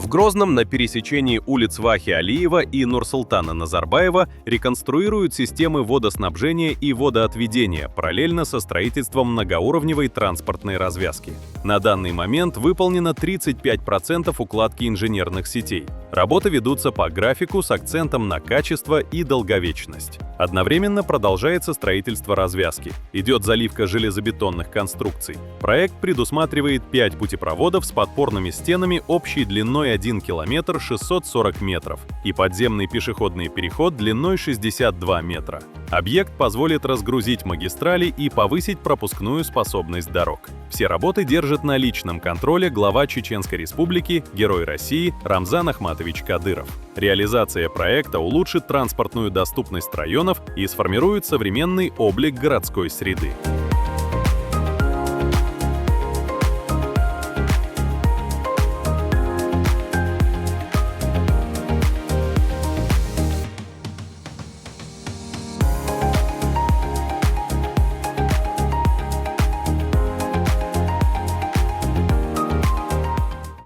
В Грозном на пересечении улиц Вахи Алиева и Нурсултана Назарбаева реконструируют системы водоснабжения и водоотведения параллельно со строительством многоуровневой транспортной развязки. На данный момент выполнено 35% укладки инженерных сетей. Работы ведутся по графику с акцентом на качество и долговечность. Одновременно продолжается строительство развязки. Идет заливка железобетонных конструкций. Проект предусматривает 5 путепроводов с подпорными стенами общей длиной 1 км 640 метров и подземный пешеходный переход длиной 62 метра. Объект позволит разгрузить магистрали и повысить пропускную способность дорог. Все работы держит на личном контроле глава Чеченской Республики, Герой России Рамзан Ахматович Кадыров. Реализация проекта улучшит транспортную доступность районов и сформирует современный облик городской среды.